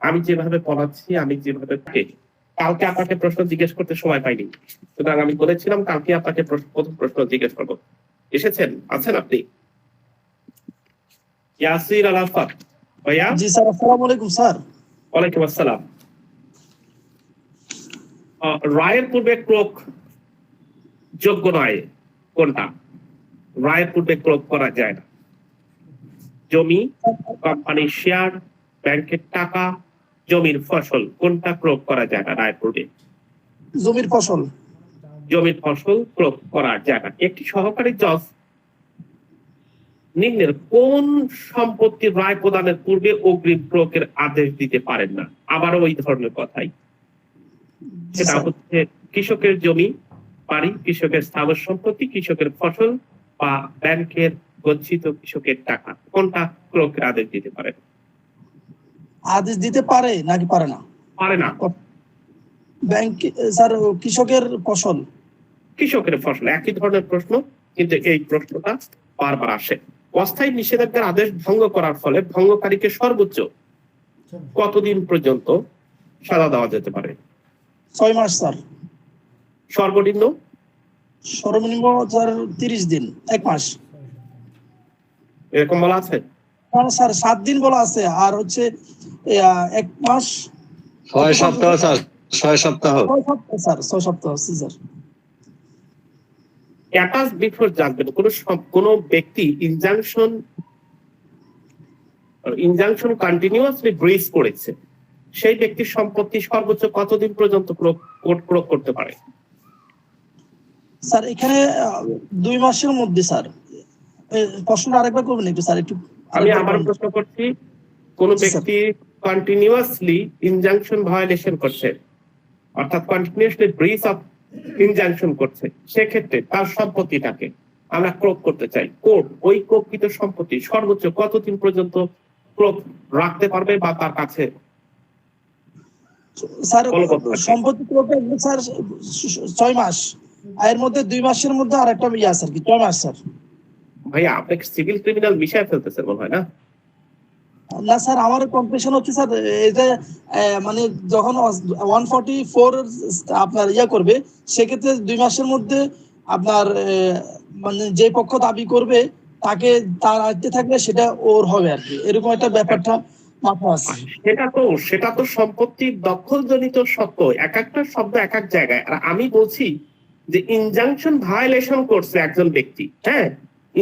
আমি যেভাবে পড়াচ্ছি, আমি যেভাবে কালকে আপনাকে প্রশ্ন জিজ্ঞেস করতে সময় পাইনি, সুতরাং আমি বলেছিলাম কালকে আপনাকে প্রথম প্রশ্ন জিজ্ঞেস করবো। এসেছেন, আছেন আপনি? ইয়াসির আরাফাত ভাইয়া। জি স্যার, আসসালামু আলাইকুম স্যার। ওয়ালাইকুম আসসালাম। রায়ের পূর্বে ক্রোক যোগ্য নয় কোনটা? রায়ের পূর্বে ক্রোক করা যায় না। জমি, কোম্পানির শেয়ার, ব্যাংকের টাকা, জমির ফসল, কোনটা ক্রোক করা যায় না রায়ের পূর্বে? জমির ফসল। জমির ফসল ক্রোক করা যায় না। একটি সহকারী জজ নিম্নের কোন সম্পত্তির রায় প্রদানের পূর্বে অগ্রিম ক্রোকের আদেশ দিতে পারেন না? আবারও ওই ধরনের কথাই। সেটা হচ্ছে কৃষকের জমি, বাড়ি, কৃষকের স্থাবর সম্পত্তি, কৃষকের ফসল বা ব্যাংকের গচ্ছিত কৃষকের টাকা, কোনটা ক্রোকের আদেশ দিতে পারে? আদেশ দিতে পারে নাকি পারে না? পারে না। ব্যাংক স্যার, কৃষকের ফসল। কৃষকের ফসল, একই ধরনের প্রশ্ন, কিন্তু এই প্রশ্নটা বারবার আসে। অস্থায়ী নিষেধাজ্ঞার আদেশ ভঙ্গ করার ফলে ভঙ্গকারীকে সর্বোচ্চ কতদিন পর্যন্ত সাজা দেওয়া যেতে পারে? 6 মাস স্যার। সর্বনিম্ন? সর্বনিম্ন স্যার 30 দিন, 1 মাস। এরকম বলা আছে? স্যার 7 দিন বলা আছে, আর হচ্ছে 1 মাস 6 সপ্তাহ স্যার, 6 সপ্তাহ স্যার, 6 সপ্তাহ স্যার। অ্যাটাচ বিফোর জাজমেন্ট, কোন ব্যক্তি ইনজাংশন কন্টিনিউয়াসলি ব্রিজ করেছে, সেই ব্যক্তির সম্পত্তি সর্বোচ্চ কতদিন পর্যন্ত কোর্ট প্রয়োগ করতে পারে? স্যার এখানে 2 মাসের মধ্যে স্যার। প্রশ্নটা আরেকবার করবেন একটু স্যার, একটু। আমি আবার প্রশ্ন করছি, কোন ব্যক্তি কন্টিনিউয়াসলি ইনজাংশন ভায়োলেশন করছে, অর্থাৎ কন্টিনিউয়াসলি ব্রিজ অফ ইনজাংশন করছে, সেক্ষেত্রে তার সম্পত্তিটাকে আমরা ক্রোক করতে চাই। কোর্ট ওই ক্রোককৃত সম্পত্তি সর্বোচ্চ কতদিন পর্যন্ত ক্রোক রাখতে পারবে বা তার কাছে? স্যার সম্পত্তি ক্রোক স্যার 6 মাস, এর মধ্যে 2 মাসের মধ্যে আরেকটা ইয়ে আছে আর কি, 6 মাস স্যার। ভাইয়া আপনি সিভিল ক্রিমিনাল মিশায় ফেলতেছেন মনে হয় না? না স্যার, আমার কনফিউশন হচ্ছে স্যার, এই যে মানে যখন 144 আপনার ইয়া করবে, সেক্ষেত্রে 2 মাসের মধ্যে আপনার মানে যে পক্ষ দাবি করবে তাকে তার আয়ত্তে থাকলে সেটা ওর হবে আর কি, এরকম একটা ব্যাপারটা মাথায় আছে। সেটা তো সম্পত্তির দখলজনিত সত্য, এক একটা শব্দ এক এক জায়গায়। আর আমি বলছি যে ইনজাংশন ভায়োলেশন করছে একজন ব্যক্তি, হ্যাঁ,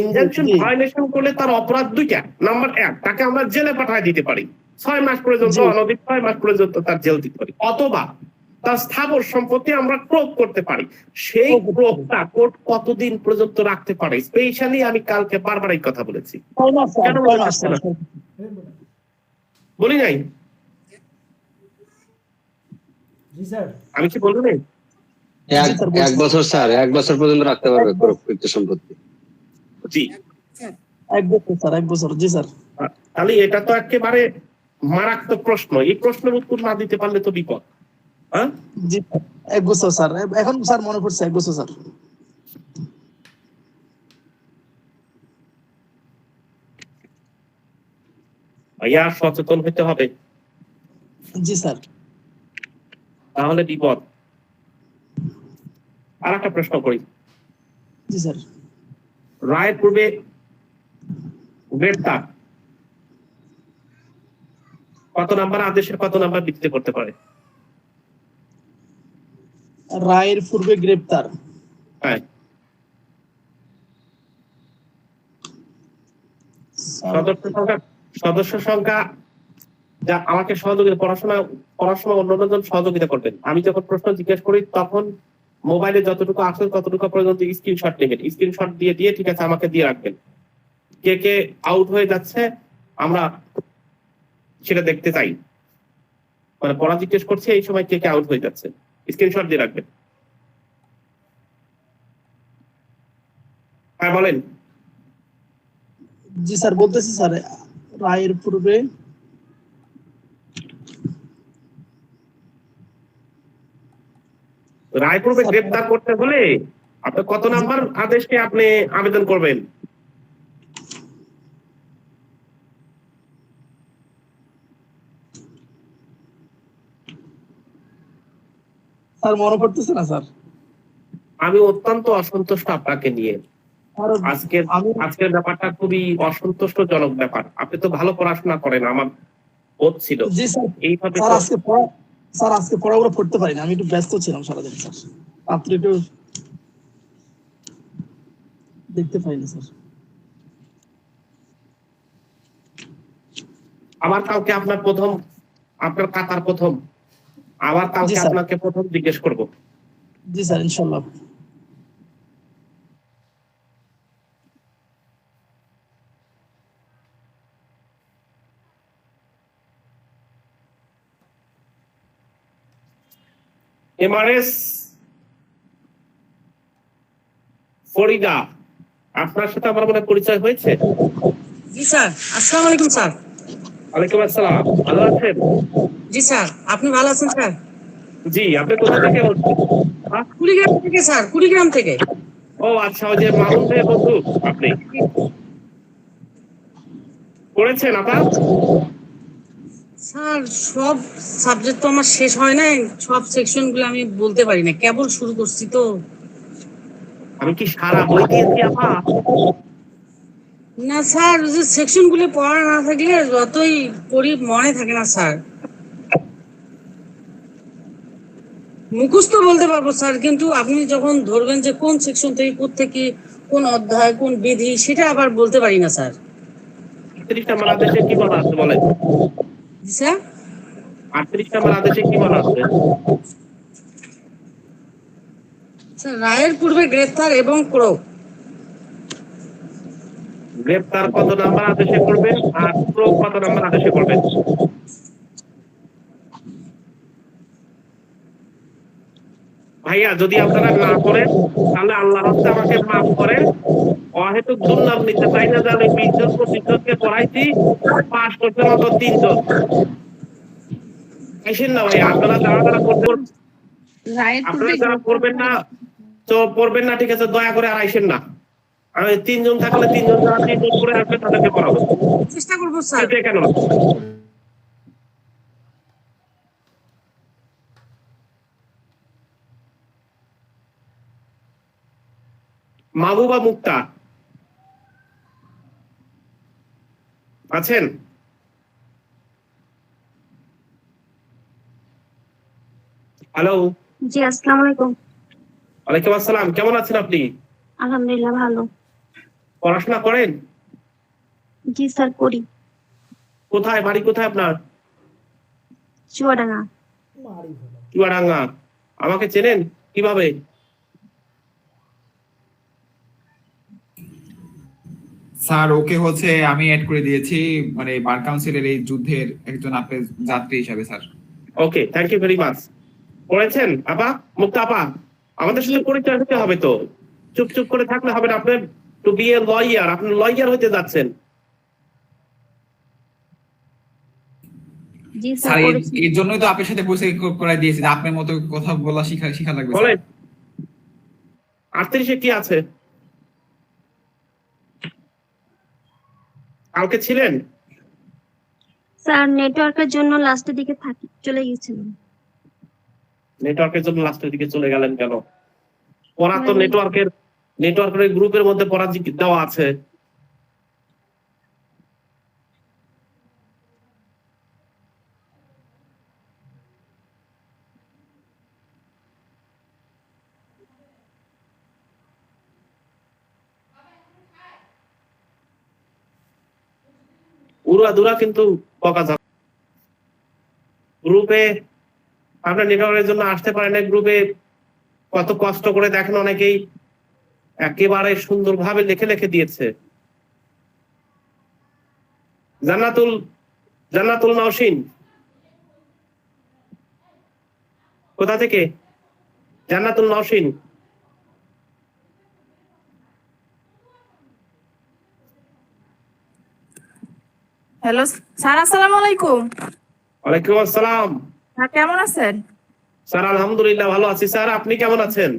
ইনজাংশন ভায়োলেশন করলে তার অপরাধ 2টা। নাম্বার 1, তাকে আমরা জেলে পাঠিয়ে দিতে পারি, 6 মাস পর্যন্ত, অনধিক 6 মাস পর্যন্ত তার জেল দিতে পারি, অথবা তার স্থাবর সম্পত্তি আমরা ক্রোক করতে পারি। সেই ক্রোকটা কোর্ট কতদিন পর্যন্ত রাখতে পারে? স্পেশালি আমি কালকে বারবার এই কথা বলেছি, বলি নাই? আমি কি বলবো না? 1 বছর স্যার, 1 বছর পর্যন্ত রাখতে পারবে ক্রোককৃত সম্পত্তি। জি 1 বছর স্যার, 1 বছর। জি স্যার। তাহলে এটা তো একেবারে মারাত্মক প্রশ্ন, এই প্রশ্নের উত্তর না দিতে পারলে তো বিপদ। হ্যাঁ জি 1 বছর স্যার, এখন স্যার মনে পড়ছে 1 বছর স্যার। ভাইয়া সচেতন হতে হবে। জি স্যার। তাহলে বিপদ। আর একটা প্রশ্ন করি। জি স্যার। রায়ের পূর্বে গ্রেপ্তার কত নাম্বার আদেশের কত নাম্বার ভিত্তিতে করতে পারে? রায়ের পূর্বে গ্রেপ্তার, হ্যাঁ, সদস্য সংখ্যা যা আমাকে সহযোগিতা, পড়াশোনা অন্যজন সহযোগিতা করবেন। আমি যখন প্রশ্ন জিজ্ঞেস করি তখন মোবাইলে যতটুকু আসে ততটুকু পর্যন্ত স্ক্রিনশট নেবেন, স্ক্রিনশট দিয়ে ঠিক আছে আমাকে দিয়ে রাখবেন। কে কে আউট হয়ে যাচ্ছে আমরা সেটা দেখতে চাই, মানে পড়া জিজ্ঞেস করছে এই সময় কে কে আউট হয়ে যাচ্ছে, স্ক্রিনশট দিয়ে রাখবেন। হ্যাঁ বলেন। জি স্যার বলতেছি স্যার, রায়ের পূর্বে রায় পূর্বে গ্রেপ্তার করতে হলে আপনি কত নাম্বার আদেশকে আপনি আবেদন করবেন? স্যার মনে পড়তেছে না স্যার। আমি অত্যন্ত অসন্তুষ্ট আপনাকে নিয়ে। আর আজকের আমি আজকের ব্যাপারটা খুবই অসন্তুষ্টজনক ব্যাপার। আপনি তো ভালো পড়াশোনা করেন, আমার বোধ ছিল। জি স্যার। এইভাবে স্যার তো আজকে পড়াগুলো পড়তে পারিনি, আমি একটু ব্যস্ত ছিলাম সারাদিন স্যার, রাত্রে একটু দেখতে পাইনি স্যার। আবার কাউকে আপনার কাতার প্রথম, আবার জি কালকে স্যার। আপনাকে প্রথম জিজ্ঞেস করব। জি স্যার, ইনশাল্লাহ। এমআরএস ফরিদা, আপনার সাথে আমার মনে হয় পরিচয় হয়েছে। জি স্যার, আসসালামু আলাইকুম স্যার। ওয়ালাইকুম আসসালাম, ভালো আছেন? জি স্যার, আপনি ভালো আছেন স্যার? জি, আপনি কোথা থেকে বলছেন? কুড়িগ্রাম থেকে স্যার, কুড়িগ্রাম থেকে। ও আচ্ছা, ওই যে মামুন ভাইয়ের বন্ধু আপনি। পড়েছেন আপনার? স্যার সব সাবজেক্ট তো আমার শেষ হয় নাই, সব সেকশন গুলো আমি বলতে পারি না, কেবল শুরু করছি তো। আমি কি সারা বই দিয়েছি আপা? না স্যার, ওই যে সেকশন গুলো পড়া না থাকলে যতই পড়ি মনে থাকে না স্যার। মুখস্থ বলতে পারবো স্যার, কিন্তু আপনি যখন ধরবেন যে কোন সেকশন থেকে কোত্থেকে কোন অধ্যায় কোন বিধি, সেটা আবার বলতে পারি না স্যার। 38 নম্বর আদেশে কি বলা আছে বলেন? জি স্যার। 38 নম্বর আদেশে কি বলা আছে? স্যার রায়ের পূর্বে গ্রেফতার এবং ক্রোধ। গ্রেপ্তার কত নাম্বার আদেশে করবেন আর প্রয়োগ কত নাম্বার আদেশে করবেন? ভাইয়া, যদি আপনারা না করেন তাহলে আল্লাহ রাস্তায় আমাকে মাফ করেন। অহেতুক দুর্নাম নিতে চাই না যে আমি 20 জন 25 জনকে পড়াইছি, পাস করতে মাত্র 3 জন। আইসেন না ভাইয়া, আপনারা যারা করবেন, আপনারা যারা করবেন না তো পড়বেন না, ঠিক আছে, দয়া করে আর আইসেন না। আমি 3 জন থাকলে 3 জন, যারা 3 জন করে আসবে তাদেরকে পড়াবো। চেষ্টা করবো স্যার। কেন না? মাহবুবা মুক্তা আছেন? হ্যালো। জি, আসসালামু আলাইকুম। ওয়ালাইকুম আসসালাম, কেমন আছেন আপনি? আলহামদুলিল্লাহ ভালো। পড়াশোনা করেন? জি স্যার, করি। কোথায় বাড়ি, কোথায় আপনার? চুয়াডাঙ্গা। চুয়াডাঙ্গা। আমাকে চেনেন কিভাবে? স্যার ওকে হচ্ছে আমি অ্যাড করে দিয়েছি, মানে বার কাউন্সিলের এই যুদ্ধের একজন আপনার যাত্রী হিসাবে sir. Okay, thank you very much. পড়েছেন আপা, মুক্তা আপা? আমাদের সাথে পরিচয় হতে হবে তো, চুপ চুপ করে থাকলে হবে না। আপনার টু বি এ লয়ার, আপনি লয়ার হতে যাচ্ছেন। জি স্যার, স্যার করেছি। এর জন্যই তো আপনার সাথে পরিচয় করাই দিয়েছি যে আপনার মতো কথা বলা শিখা লাগবে স্যার। বলেন 38-এ কি আছে? কালকে ছিলেন? স্যার নেটওয়ার্কের জন্য লাস্টের দিকে চলে গেছিলাম। নেটওয়ার্কের জন্য লাস্টের দিকে চলে গেলেন কেন? পড়া তো মানে- নেটওয়ার্কের গ্রুপের মধ্যে পড়া দেওয়া আছে। উড়াদুরা কিন্তু বকা যাবে। গ্রুপে আপনার নেটওয়ার্কের জন্য আসতে পারেন না, গ্রুপে কত কষ্ট করে দেখেন, অনেকেই একেবারে সুন্দরভাবে লিখে লিখে দিয়েছে। জান্নাতুল নওশিন কোথা থেকে? জান্নাতুল নওশিন। হ্যালো স্যার, আসসালামু আলাইকুম। ওয়ালাইকুম আসসালাম। হ্যাঁ, কেমন আছেন? স্যার আলহামদুলিল্লাহ ভালো আছি। স্যার আপনি কেমন আছেন?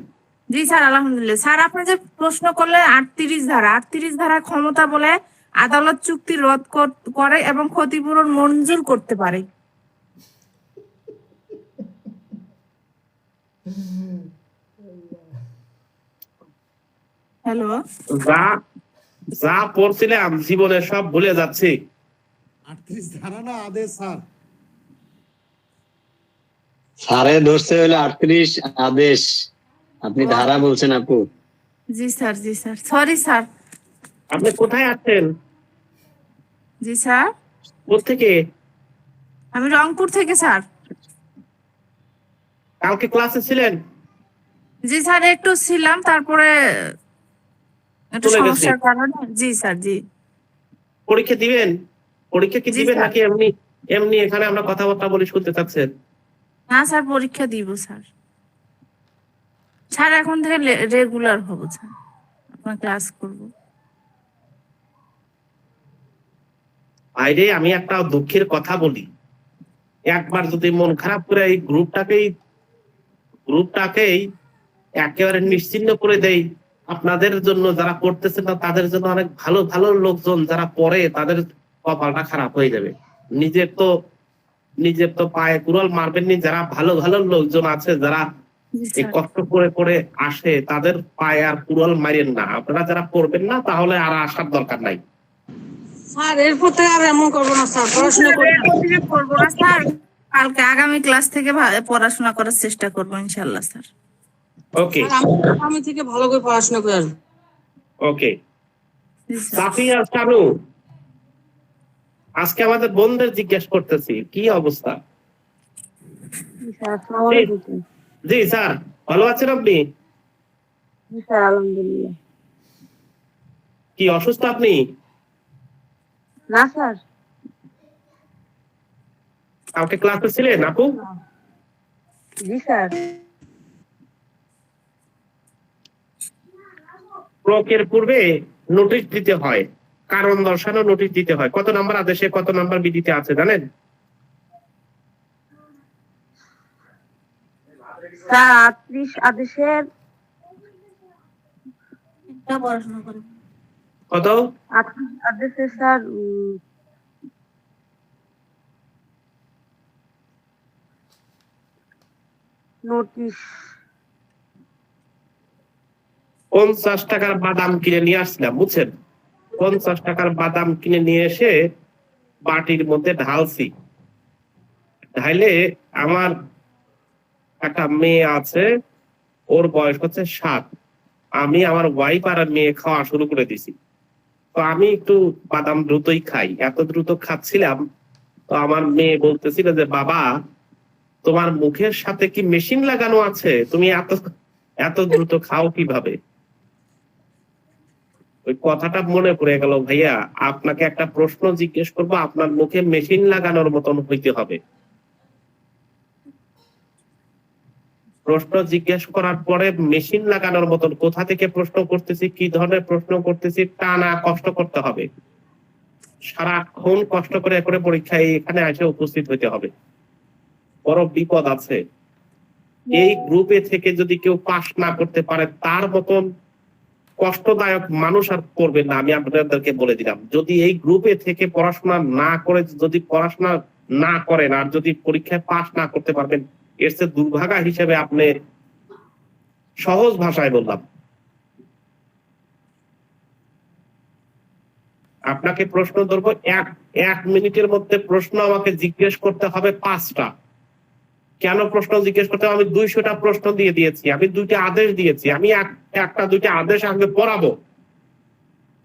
জি স্যার, আলহামদুলিল্লাহ। স্যার আপনি যে প্রশ্ন করলেন 38 ধারা ক্ষমতা বলে আদালত চুক্তি রদ করে এবং ক্ষতিপূরণ মঞ্জুর করতে পারে। হ্যালো, যা যা পড়ছিলাম জীবনে সব ভুলে যাচ্ছি। 38 ধারা না আদেশ স্যার? স্যারে ধরছে হলো 38 আদেশ, আপনি ধারা বলছেন আপু। জি স্যার, জি স্যার, সরি স্যার। আপনি কোথায় আছেন? জি স্যার, কোত্থেকে? আমি রংপুর থেকে স্যার। কালকে ক্লাসে ছিলেন? জি স্যার, একটু ছিলাম, তারপরে একটু চলে গেছি। সমস্যার কারণে। জি স্যার, জি। পরীক্ষা দিবেন? পরীক্ষা কি জি দিবেন স্যার। নাকি এমনি এমনি এখানে আমরা কথাবার্তা বলি শুনতে চাচ্ছেন? না স্যার, পরীক্ষা দিব স্যার। স্যার এখন থেকে রেগুলার হবো স্যার, আপনার ক্লাস করবো। বাইরে আমি একটা দুঃখের কথা বলি, একবার যদি মন খারাপ করে এই গ্রুপটাকেই একেবারে নিশ্চিহ্ন করে দেই, আপনাদের জন্য যারা পড়তেছে না তাদের জন্য অনেক ভালো ভালো লোকজন যারা পড়ে তাদের কপালটা খারাপ হয়ে যাবে। নিজের তো পায়ে কুড়াল মারবেননি, যারা ভালো ভালো লোকজন আছে যারা জি এই স্যার। কষ্ট করে করে আসে তাদের পায়ে আর কুড়াল মারেন না। আপনারা যারা পড়বেন না তাহলে আর আসার দরকার নাই। স্যার এরপর থেকে আর এমন করবো না স্যার, পড়াশোনা করবো। এরপর থেকে করবো না স্যার। কালকে আগামী ক্লাস থেকে পড়াশোনা করার চেষ্টা করবো ইনশাল্লাহ স্যার। ওকে স্যার, আমি থেকে ভালো করে পড়াশোনা করে আসবো। ওকে। জি স্যার। সাফিয়া সানু, আজকে আমাদের বোনদের জিজ্ঞেস করতেছি কি অবস্থা। জি স্যার, ভালো আছেন আপনি? স্যার আলহামদুলিল্লাহ। কি অসুস্থ আপনি? না স্যার। কালকে ক্লাসে ছিলেন আপু? জি স্যার। প্রকের পূর্বে নোটিশ দিতে হয়, কারণ দর্শানো নোটিশ দিতে হয়। কত নাম্বার আদেশে কত নাম্বার বিধিতে আছে জানেন? স্যার 38 আদেশের পড়াশোনা করবো। কত? 38 আদেশে স্যার নোটিশ 50 টাকার বাদাম কিনে নিয়ে আসছিলাম, বুঝছেন? 50 টাকার বাদাম কিনে নিয়ে এসে বাটির মধ্যে ঢালছি। ঢাইলে আমার একটা মেয়ে আছে, ওর বয়স হচ্ছে 7। আমি আমার ওয়াইফ আর মেয়ে খাওয়া শুরু করে দিছি। তো আমি একটু বাদাম দ্রুতই খাই, এত দ্রুত খাচ্ছিলাম। তো আমার মেয়ে বলতেছিল যে বাবা, তোমার মুখের সাথে কি মেশিন লাগানো আছে? তুমি এত এত দ্রুত খাও কিভাবে? ওই কথাটা মনে পড়ে গেল। ভাইয়া, আপনাকে একটা প্রশ্ন জিজ্ঞেস করবো, আপনার মুখে মেশিন লাগানোর মতন হইতে হবে। প্রশ্ন জিজ্ঞেস করার পরে মেশিন লাগানোর মতন কোথা থেকে প্রশ্ন করতেছি, কি ধরনের প্রশ্ন করতেছি, টানা কষ্ট করতে হবে। সারাক্ষণ কষ্ট করে করে পরীক্ষায় এখানে এসে উপস্থিত হইতে হবে। বড় বিপদ আছে। এই গ্রুপে থেকে যদি কেউ পাস না করতে পারে, তার মতন কষ্টদায়ক মানুষ আর করবে না। আমি আপনাদেরকে বলে দিলাম, যদি এই গ্রুপে থেকে পড়াশোনা না করে, যদি পড়াশোনা না করেন আর যদি পরীক্ষায় পাস না করতে পারবেন, এর চেয়ে দুর্ভাগা হিসেবে আপনি, সহজ ভাষায় বললাম, আপনাকে প্রশ্ন ধরবো, এক মিনিটের মধ্যে প্রশ্ন আমাকে জিজ্ঞেস করতে হবে 5টা। কেন প্রশ্ন জিজ্ঞেস করতে হবে? আমি 200টা প্রশ্ন দিয়ে দিয়েছি, আমি 2টা আদেশ দিয়েছি, আমি একটা 2টা আদেশ আগে পড়াবো।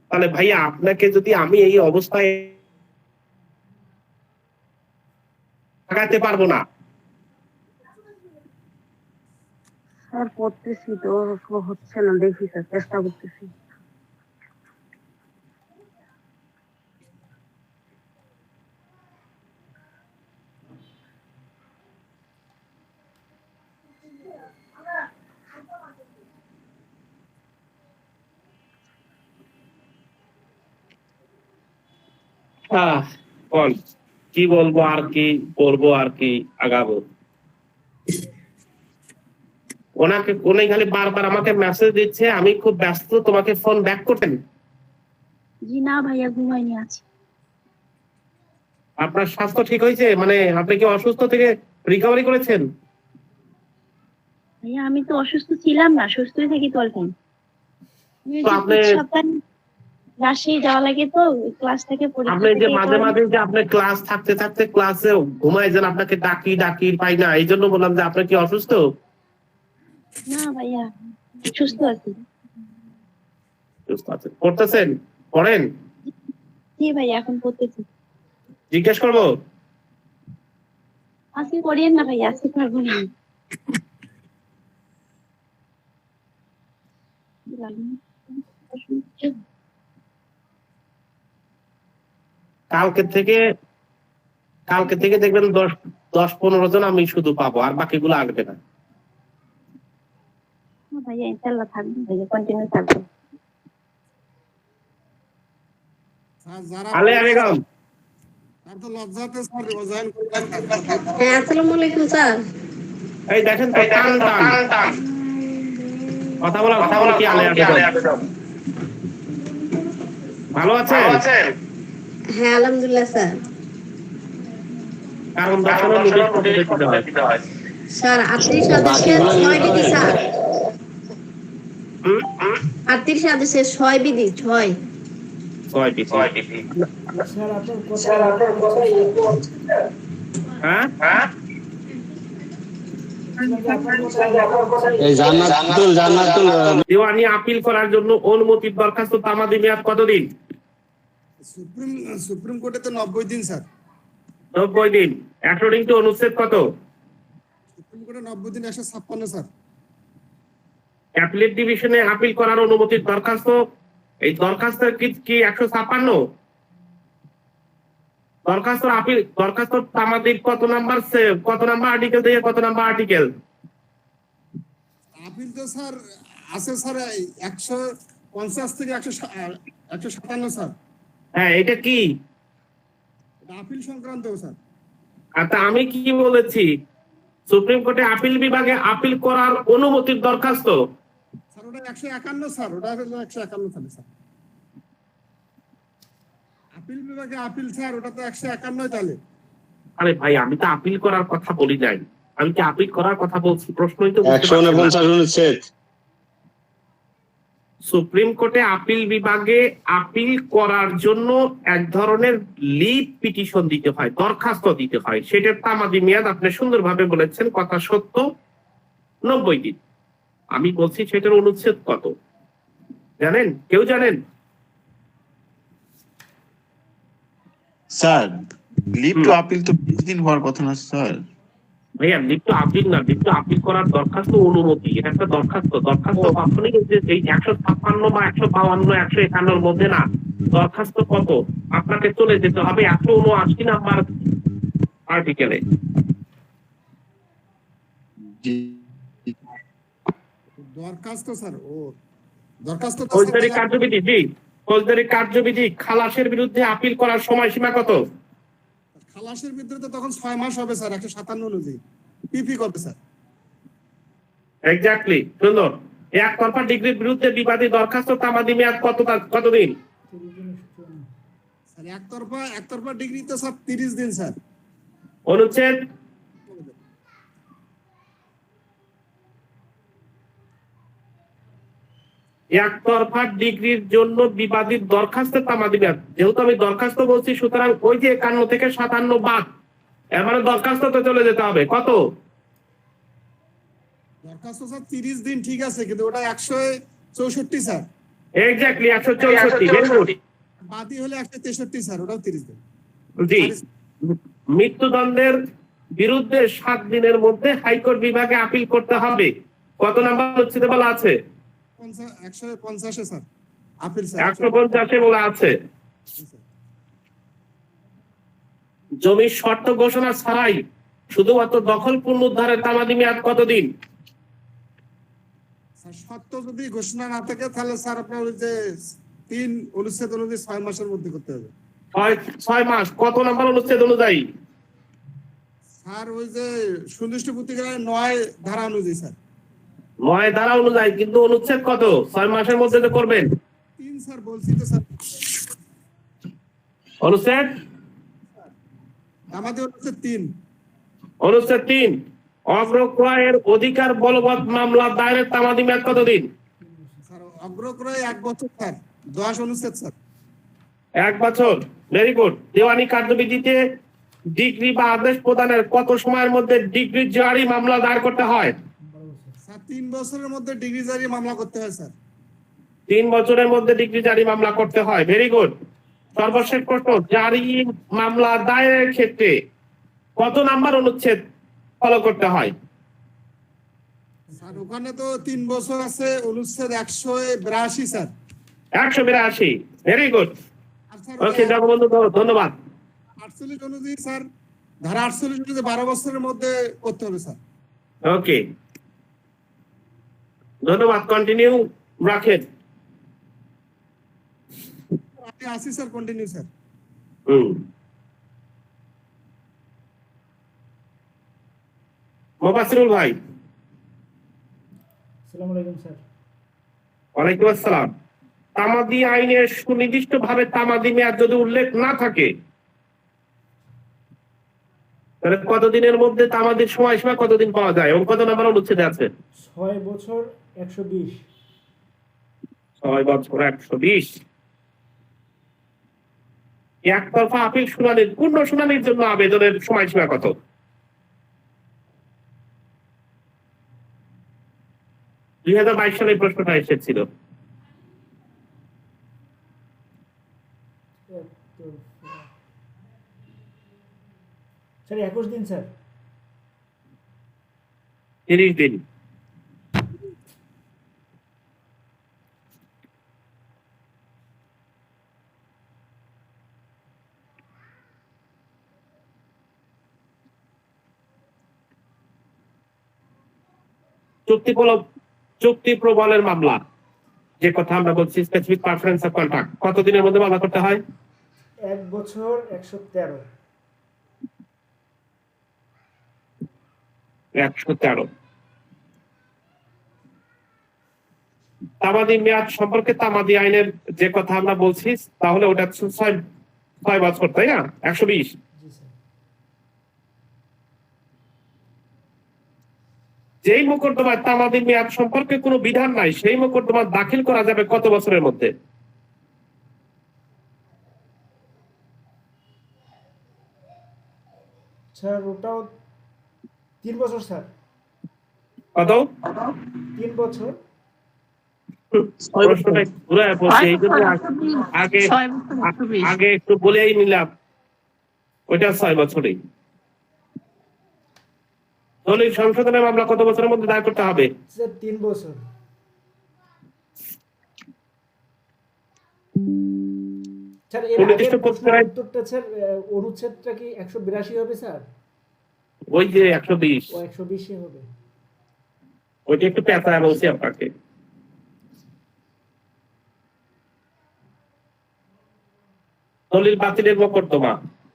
তাহলে ভাইয়া, আপনাকে যদি আমি এই অবস্থায় লাগাতে পারবো না। স্যার পড়তেছি তো, হচ্ছে না, দেখি স্যার, চেষ্টা করতেছি। বল, কি বলবো আর কি করবো আর কি আগাবো। উনি খালি বারবার আমাকে মেসেজ দিচ্ছে, আমি খুব ব্যস্ত, তোমাকে ফোন ব্যাক করতেন। জি না ভাইয়া, ঘুমাইনি আছি। আপনার স্বাস্থ্য ঠিক হয়েছে? মানে আপনি কি অসুস্থ থেকে রিকভারি করেছেন? ভাইয়া আমি তো অসুস্থ ছিলাম না, সুস্থই থাকি তো এখন। তো আপনি- সপ্তাহে রাজশাহী যাওয়া লাগে তো ক্লাস থেকে আপনি পরীক্ষা যে থেকে মাঝে মাঝে যে আপনি ক্লাস থাকতে থাকতে ক্লাসে ঘুমায় যান, আপনাকে ডাকি ডাকি পাই না, এই জন্য বললাম যে আপনি কি অসুস্থ? না ভাইয়া সুস্থ আছি। সুস্থ আছেন, পড়তেছেন, পড়েন, জি ভাইয়া এখন পড়তেছি। জিজ্ঞেস করবো? আজকে করিয়েন না ভাইয়া, আজকে পারবো না। কালকে থেকে দেখবেন 10-15 জন আমি শুধু পাবো, আর বাকিগুলো আসবে না। ভাইয়া ইনশাল্লাহ থাকবো ভাইয়া, কন্টিনিউ থাকবো। স্যার যারা আলেয়া বেগম, তার তো লজ্জাতে স্যার জয়েন করতে হ্যাঁ, আসসালামু আলাইকুম স্যার। এই দেখেন তো টান টান কথা বলা কি আলেয়া বেগম? ভালো আছেন? হ্যাঁ আলহামদুলিল্লাহ স্যার। কারণ দর্শনের নোটিশ কত দিতে হয়? স্যার 38 আদেশের 6 বিধি স্যার। 38 আদেশের 6 বিধি 6। 6 পিস। হ্যাঁ এই জান্নাতুল দিওয়ানি আপিল করার জন্য অনুমতির দরখাস্ত তামাদি মেয়াদ কতদিন? সুপ্রিম কোর্টে তো 90 দিন স্যার। 90 দিন। অ্যাকর্ডিং টু অনুচ্ছেদ কত? সুপ্রিম কোর্টে 90 দিন 156 স্যার। অ্যাপিলেট ডিভিশনে আপিল করার অনুমতির দরখাস্ত, এই দরখাস্তের কি 156? দরখাস্ত তামাদির কত নাম্বার আর্টিকেল থেকে কত নাম্বার আর্টিকেল? আপিল তো স্যার আছে স্যার 150 থেকে 157 স্যার। হ্যাঁ, এটা কি? এটা আপিল সংক্রান্ত স্যার। আচ্ছা, আমি কি বলেছি? সুপ্রিম কোর্টে আপিল বিভাগে আপিল করার অনুমতির দরখাস্ত। স্যার ওটা 151 স্যার, ওটা হলো 151 সালে স্যার। আপিল বিভাগে আপিল স্যার, ওটা তো 151 তাহলে। আরে ভাই, আমি তো আপিল করার কথা বলি নাই, আমি কি আপিল করার কথা বলছি? প্রশ্নই তো বুঝতে পারছেন না। 149 অনুচ্ছেদ। সুপ্রিম কোর্টে আপিল বিভাগে আপিল করার জন্য এক ধরনের লিভ পিটিশন দিতে হয়, দরখাস্ত দিতে হয়, সেটার তামাদি মেয়াদ আপনি সুন্দরভাবে বলেছেন, কথা সত্য, 90 দিন। আমি বলছি সেটার অনুচ্ছেদ কত জানেন? কেউ জানেন? স্যার লিভ টু আপিল তো 20 দিন হওয়ার কথা না স্যার। ভাইয়া, লিভ টু আপিল না, লিভ টু আপিল করার দরখাস্ত অনুমতি, এটা একটা দরখাস্ত কখনই কিন্তু এই 156 বা 152 151 মধ্যে না। দরখাস্ত কত? আপনাকে চলে যেতে হবে 179 নাম্বার আর্টিকেলে। দরখাস্ত স্যার, ও দরখাস্ত তো ফৌজদারি কার্যবিধি, জি ফৌজদারি কার্যবিধি খালাসের বিরুদ্ধে আপিল করার সময়সীমা কত? খালাসের ভিতরে তো তখন 6 মাস হবে স্যার, 157 অনুযায়ী পিপি করবে স্যার। এক্স্যাক্টলি, সুন্দর। একতরফা ডিগ্রির বিরুদ্ধে বিবাদী দরখাস্ত তামাদি মেয়াদ কতদিন? স্যার একতরফা ডিগ্রি তো স্যার 30 দিন স্যার। অনুচ্ছেদ একতরফা ডিগ্রির জন্য বিবাদীর দরখাস্তের তামাদি মেয়াদ, যেহেতু আমি দরখাস্ত বলছি সুতরাং ওই যে 51 থেকে 57 বাদ, এর মানে দরখাস্ততে চলে যেতে হবে কত? দরখাস্ত স্যার 30 দিন ঠিক আছে, কিন্তু ওটা 164 স্যার। এক্স্যাক্টলি 164। বাদী হলে 163 স্যার, ওটাও 30 দিন। জি, মৃত্যুদণ্ডের বিরুদ্ধে 7 দিনের মধ্যে হাইকোর্ট বিভাগে আপিল করতে হবে। কত নাম্বার অনুচ্ছেদে বলা আছে? 150 স্যার আপিল স্যার। 150 বলা আছে। জমির শর্ত ঘোষণা ছাড়াই শুধুমাত্র দখল পুনরুদ্ধারের তামাদি মেয়াদ কতদিন? স্যার সত্য যদি ঘোষণা না থাকে তাহলে স্যার আপনার ওই যে 3 অনুচ্ছেদ অনুযায়ী 6 মাসের মধ্যে করতে হবে। 6 মাস। কত নাম্বার অনুচ্ছেদ অনুযায়ী? স্যার ওই যে সুনির্দিষ্ট প্রতিক্রিয়া 9 ধারা অনুযায়ী স্যার। 9 ধারা অনুযায়ী, কিন্তু অনুচ্ছেদ কত? 6 মাসের মধ্যে তো করবেন। 3 স্যার বলছি তো স্যার। অনুচ্ছেদ আমাদের অনুচ্ছেদ 3। অনুচ্ছেদ 3। অগ্রক্রয়ের অধিকার বলবৎ মামলা দায়েরের তামাদি মেয়াদ কতদিন? স্যার অগ্রক্রয় 1 বছর স্যার 10 অনুচ্ছেদ স্যার 1 বছর। Very good. দেওয়ানি কার্যবিধিতে ডিগ্রি বা আদেশ প্রদানের কত সময়ের মধ্যে ডিগ্রি জারি মামলা দায়ের করতে হয়? স্যার 3 বছরের মধ্যে ডিগ্রি জারি মামলা করতে হয় স্যার 3 বছরের মধ্যে ডিগ্রি জারি মামলা করতে হয়। Very good. সর্বশেষ প্রশ্ন, জারি মামলা দায়েরের ক্ষেত্রে কত নাম্বার অনুচ্ছেদ ফলো করতে হয়? স্যার ওখানে তো 3 বছর আছে অনুচ্ছেদ 182 স্যার 182। Very good. আর স্যার ওকে জগবন্ধু, ধন্যবাদ। 48 অনুযায়ী স্যার ধারা 48 অনুযায়ী 12 বছরের মধ্যে করতে হবে স্যার ওকে, ধন্যবাদ। কন্টিনিউ রাখেন। আমি আসি স্যার, কন্টিনিউ স্যার। মোবাসিরুল ভাই। আসসালামু আলাইকুম স্যার। ওয়ালাইকুম আসসালাম। তামাদি আইনের সুনির্দিষ্ট ভাবে তামাদি মেয়াদ যদি উল্লেখ না থাকে তাহলে কতদিনের মধ্যে তামাদির সময়সীমা কতদিন পাওয়া যায় এবং কত নম্বর অনুচ্ছেদে আছে? 6 বছর 120। 6 বছর 120। একতরফা আপিল শুনানির পূর্ণ শুনানির জন্য আবেদনের সময়সীমা কত? 2022 সালে এই প্রশ্নটা এসেছিল। স্যার 21 দিন স্যার। 30 দিন। চুক্তি প্রবলের মামলা, যে কথা আমরা বলছি স্পেসিফিক পারফরম্যান্স অফ কন্ট্রাক্ট, কতদিনের মধ্যে মামলা করতে হয়? 1 বছর 113। 113। তামাদি মেয়াদ সম্পর্কে তামাদি আইনের যে কথা আমরা বলছি তাহলে ওটা 6 বছর, তাই না? 120। জি স্যার। যেই মোকদ্দমায় তামাদি মেয়াদ সম্পর্কে কোনো বিধান নাই সেই মোকদ্দমা দাখিল করা যাবে কত বছরের মধ্যে? স্যার ওটাও 3 বছর স্যার। কত? 3 বছর। প্রশ্নটা ঘুরায় বলছি, এই জন্য আগে একটু বলেই নিলাম ওইটা 6 বছরই। দলিল সংশোধনের মামলা কত বছরের মধ্যে দায়ের করতে হবে? স্যার 3 বছর। স্যার এর সুনির্দিষ্ট আগের প্রশ্নের প্রশ্নের উত্তরটা স্যার অনুচ্ছেদটা কি 182 হবে স্যার? ওই যে 120, ও 120 হবে। ওইটা একটু পেঁচায় বলছি আপনাকে। দলিল বাতিলের মোকদ্দমা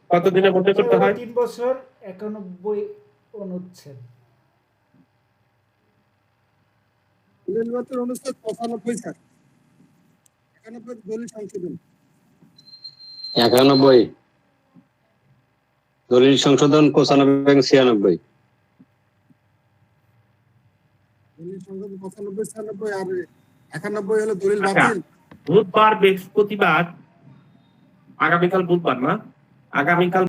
কতদিনের মধ্যে করতে হয়? 3 বছর 91 অনুচ্ছেদ। অনুচ্ছেদ 95 স্যার 91 দলিল সংশোধন 91 দলিল সংশোধন 95 এবং 96। দলিল সংশোধন 95 96 আর 91 হলো দলিল বাতিল। বুধবার বৃহস্পতিবার, আগামীকাল বুধবার না, আগামীকাল